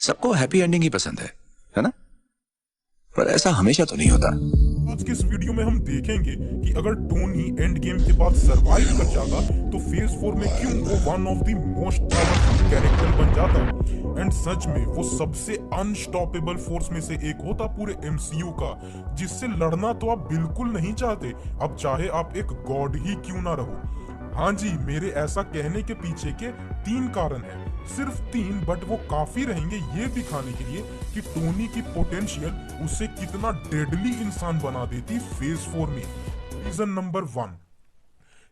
सबको happy ending ही पसंद है ना? पर ऐसा हमेशा तो नहीं होता। आज के इस वीडियो में हम देखेंगे कि अगर टोनी एंड गेम के बाद सरवाइव कर जाता तो फेज 4 में क्यों वो one of the most powerful character बन जाता एंड सच में वो सबसे अनस्टॉपेबल फोर्स में से एक होता पूरे एमसीयू का, जिससे लड़ना तो आप बिल्कुल नहीं चाहते, अब चाहे आप एक गॉड ही क्यों ना रहो। हाँ जी, मेरे ऐसा कहने के पीछे के 3 कारण हैं, सिर्फ 3, बट वो काफी रहेंगे ये दिखाने के लिए कि टोनी की पोटेंशियल उसे कितना डेडली इंसान बना देती फेज 4 में। Reason number 1,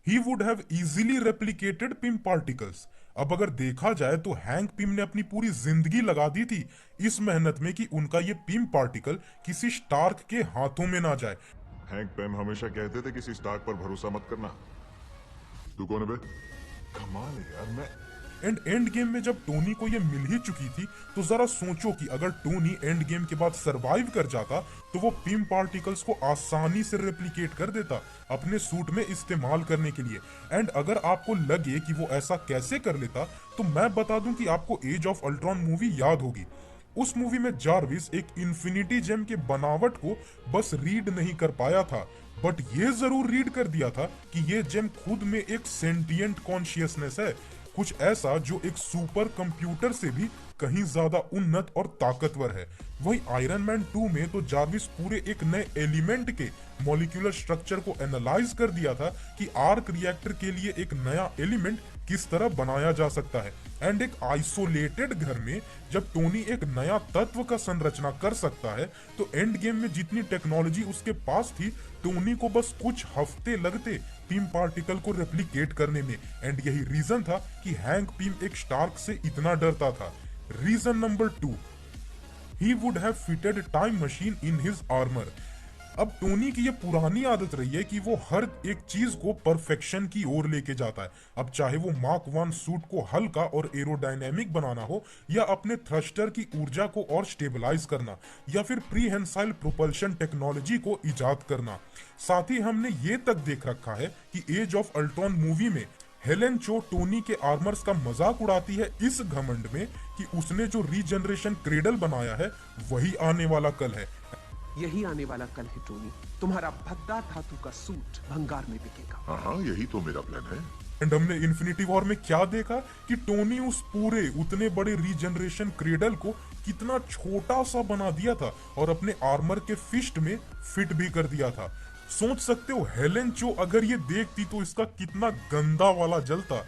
he would have easily replicated Pym particles. अब अगर देखा जाए तो हैंक पिम ने अपनी पूरी जिंदगी लगा दी थी इस मेहनत में कि उनका ये पिम पार्टिकल किसी स्टार्क के हाथों में ना जाए। हैंक पैम हमेशा कहते थे किसी स्टार्क पर भरोसा मत करना। तू कौन है बे? कमाल है यार। मैं एंड गेम में जब टोनी को ये मिल ही चुकी थी तो जरा सोचो कि अगर टोनी एंड गेम के बाद सरवाइव कर जाता तो वो पिम पार्टिकल्स को आसानी से रेप्लिकेट कर देता अपने सूट में इस्तेमाल करने के लिए। एंड अगर आपको लगे कि वो ऐसा कैसे कर लेता तो मैं बता दूं कि आपको एज ऑफ अल्ट्रॉन मूवी याद होगी। उस मूवी में जार्विस एक इन्फिनिटी जेम के बनावट को बस रीड नहीं कर पाया था, बट ये जरूर रीड कर दिया था कि ये जेम खुद में एक सेंटिएंट कॉन्शियसनेस है, कुछ ऐसा जो एक सुपर कंप्यूटर से भी कहीं ज्यादा उन्नत और ताकतवर है। वही आयरन मैन 2 में तो जार्विस पूरे एक नए एलिमेंट के मॉलिक्यूलर स्ट्रक्चर को एनालाइज कर दिया था कि आर्क रिएक्टर के लिए एक नया एलिमेंट किस तरह बनाया जा सकता है। एंड एक आइसोलेटेड घर में जब टोनी एक नया तत्व का संरचना कर सकता है तो एंड गेम में जितनी टेक्नोलॉजी उसके पास थी, टोनी को बस कुछ हफ्ते लगते पिम पार्टिकल को रेप्लिकेट करने में। एंड यही रीजन था कि हैंक पिम एक स्टार्क से इतना डरता था। Reason number 2, he would have fitted time machine in his armour. अब टोनी की ये पुरानी आदत रही है कि वो हर एक चीज को परफेक्शन की ओर लेके जाता है। अब चाहे वो मार्क 1 सूट को हल्का और एरोडायनेमिक बनाना हो, या अपने थ्रस्टर की ऊर्जा को और स्टेबलाइज करना, या फिर प्रीहेंसाइल प्रोपल्शन टेक्नोलॉजी को इजाद करना। साथ ही हमने ये तक देख रखा है कि एज ऑफ अल्ट्रॉन मूवी में हेलेन चो टोनी के आर्मर्स का मजाक उड़ाती है इस घमंड में कि उसने जो रीजनरेशन क्रेडल बनाया है वही आने वाला कल है। यही आने वाला कल है टोनी, तुम्हारा भद्दा धातु का सूट भंगार में बिकेगा। हाँ, यही तो मेरा प्लान है। एंड हमने इन्फिनिटी वॉर में क्या देखा कि टोनी उस पूरे उतने बड़े रीजनरेशन क्रेडल को कितना छोटा सा बना दिया था और अपने आर्मर के फिस्ट में फिट भी कर दिया था। सोच सकते हो हेलेन चो अगर ये देखती तो इसका कितना गंदा वाला जलता।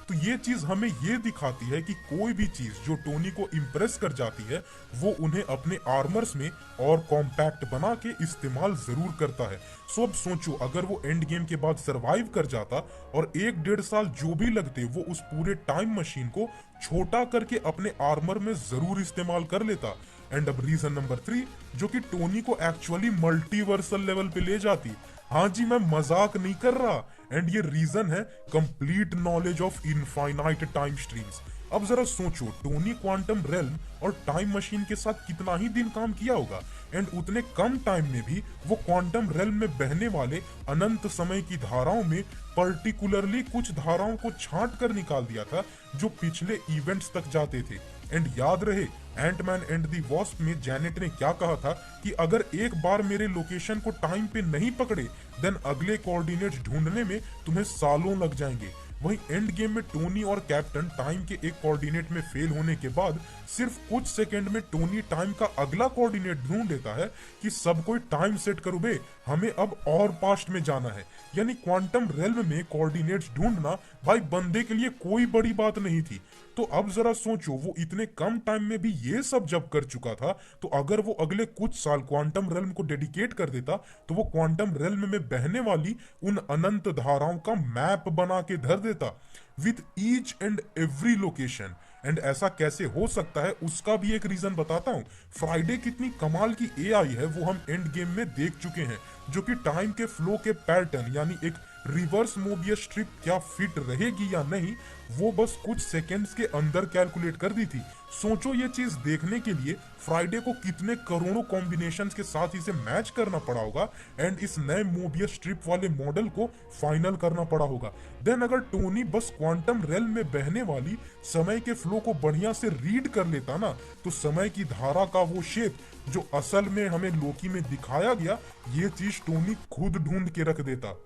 तो ये चीज हमें ये दिखाती है कि कोई भी चीज जो टोनी को इम्प्रेस कर जाती है वो उन्हें अपने आर्मर्स में और कॉम्पैक्ट बना के इस्तेमाल जरूर करता है। सो अब सोचो अगर वो एंड गेम के बाद सरवाइव कर जाता और 1-1.5 साल जो भी लगते वो उस पूरे टाइम मशीन को छोटा करके अपने आर्मर में जरूर इस्तेमाल कर लेता। एंड अब रीजन नंबर 3 जो कि टोनी को एक्चुअली मल्टीवर्सल लेवल पे ले जाती। हाँ जी, मैं मजाक नहीं कर रहा। एंड ये रीजन है complete knowledge of infinite time streams. अब जरा सोचो टोनी क्वांटम रेल्म और टाइम मशीन के साथ कितना ही दिन काम किया होगा, एंड उतने कम टाइम में भी वो क्वांटम रेल्म में बहने वाले अनंत समय की धाराओं में पर्टिकुलरली कुछ धाराओं को छांट कर निकाल दिया था जो पिछले इवेंट्स तक जाते थे। एंड याद रहे एंटमैन एंड दी वॉस्प में जैनेट ने क्या कहा था कि अगर एक बार मेरे लोकेशन को टाइम पे नहीं पकड़े देन अगले कोऑर्डिनेट्स ढूंढने में तुम्हें सालों लग जाएंगे। वहीं एंड गेम में टोनी और कैप्टन टाइम के एक कोऑर्डिनेट में फेल होने के बाद सिर्फ कुछ सेकंड में टोनी टाइम का अगला कोऑर्डिनेट ढूंढ लेता है कि सब कोई टाइम सेट करो बे, हमें अब और पास्ट में जाना है। यानी क्वांटम रेल्म में कोऑर्डिनेट्स ढूंढना भाई बंदे के लिए कोई बड़ी बात नहीं थी। तो अब जरा सोचो वो इतने कम टाइम में भी ये सब जब कर चुका था तो अगर वो अगले कुछ साल क्वांटम रेल्म को डेडिकेट कर देता तो वो क्वांटम रेल्म में बहने वाली उन अनंत धाराओं का मैप बना के धर देता with each and every location. And ऐसा कैसे हो सकता है उसका भी एक रीजन बताता हूँ। फ्राइडे कितनी कमाल की एआई है वो हम एंड गेम में देख चुके हैं, जो कि टाइम के फ्लो के पैटर्न यानी एक रिवर्स मोबियस स्ट्रिप क्या फिट रहेगी या नहीं वो बस कुछ सेकंड्स के अंदर कैलकुलेट कर दी थी। सोचो ये चीज देखने के लिए फ्राइडे को कितने करोड़ों कॉम्बिनेशंस के साथ इसे मैच करना पड़ा होगा एंड इस नए मोबियस स्ट्रिप वाले मॉडल को फाइनल करना पड़ा होगा। देन अगर टोनी बस क्वांटम रेल में बहने वाली समय के फ्लो को बढ़िया से रीड कर लेता ना तो समय की धारा का वो शेप जो असल में हमें लोकी में दिखाया गया ये चीज टोनी खुद ढूंढ के रख देता।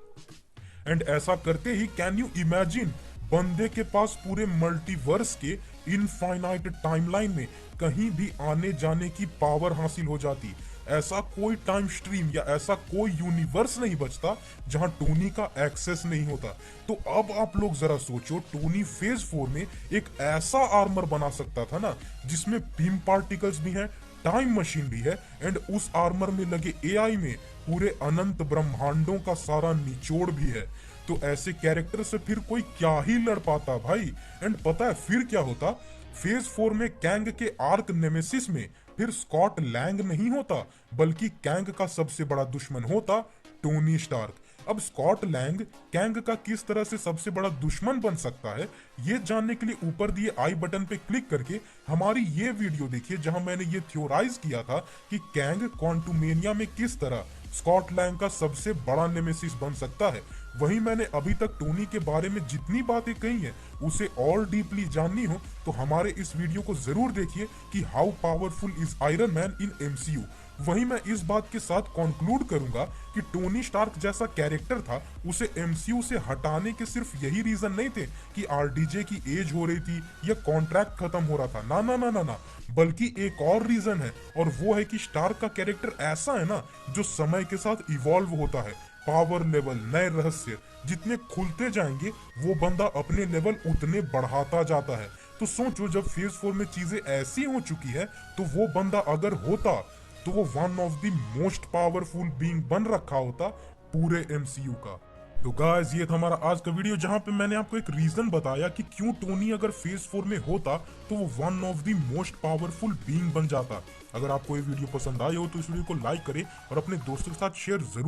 एंड ऐसा करते ही कैन यू इमेजिन बंदे के पास पूरे मल्टीवर्स के इनफाइनाइट टाइमलाइन में कहीं भी आने जाने की पावर हासिल हो जाती। ऐसा कोई टाइम स्ट्रीम या ऐसा कोई यूनिवर्स नहीं बचता जहां टोनी का एक्सेस नहीं होता। तो अब आप लोग जरा सोचो टोनी फेज 4 में एक ऐसा आर्मर बना सकता था ना जिसमें बीम पार्टिकल्स भी हैं, टाइम मशीन भी है एंड उस आर्मर में लगे एआई में पूरे अनंत ब्रह्मांडों का सारा निचोड़ भी है। तो ऐसे कैरेक्टर से फिर कोई क्या ही लड़ पाता भाई। एंड पता है फिर क्या होता, फेज 4 में कैंग के आर्क नेमेसिस में फिर स्कॉट लैंग नहीं होता बल्कि कैंग का सबसे बड़ा दुश्मन होता टोनी स्टार्क। अब स्कॉट लैंग कैंग का किस तरह से सबसे बड़ा दुश्मन बन सकता है ये जानने के लिए ऊपर दिए आई बटन पे क्लिक करके हमारी ये वीडियो देखिए जहां मैंने ये थ्योराइज किया था कि कैंग क्वांटुमेनिया में किस तरह स्कॉट लैंग का सबसे बड़ा नेमेसिस बन सकता है। वहीं मैंने अभी तक टोनी के बारे में जितनी बातें कही हैं उसे और डीपली जाननी हो तो हमारे इस वीडियो को जरूर देखिए कि how powerful is iron man in MCU. वहीं मैं इस बात के साथ कंक्लूड करूंगा कि टोनी स्टार्क जैसा कैरेक्टर था उसे एमसीयू से हटाने के सिर्फ यही रीजन नहीं थे कि आरडीजे की एज हो रही थी या कॉन्ट्रैक्ट खत्म हो रहा था, ना ना ना ना ना, बल्कि एक और रीजन है और वो है कि स्टार्क का कैरेक्टर ऐसा है ना जो समय के साथ इवॉल्व होता है। पावर लेवल, नए रहस्य जितने खुलते जाएंगे वो बंदा अपने लेवल उतने बढ़ाता जाता है। तो सोचो जब फेज 4 में चीजें ऐसी हो चुकी है तो वो बंदा अगर होता तो वो one of the most powerful being बन रखा होता पूरे एमसीयू का। तो गाइस ये था हमारा आज का वीडियो जहां पे मैंने आपको एक रीजन बताया कि क्यों टोनी अगर फेज 4 में होता तो वो one of the most powerful being बन जाता। अगर आपको ये वीडियो पसंद आई हो तो इस वीडियो को लाइक करें और अपने दोस्तों के साथ शेयर जरूर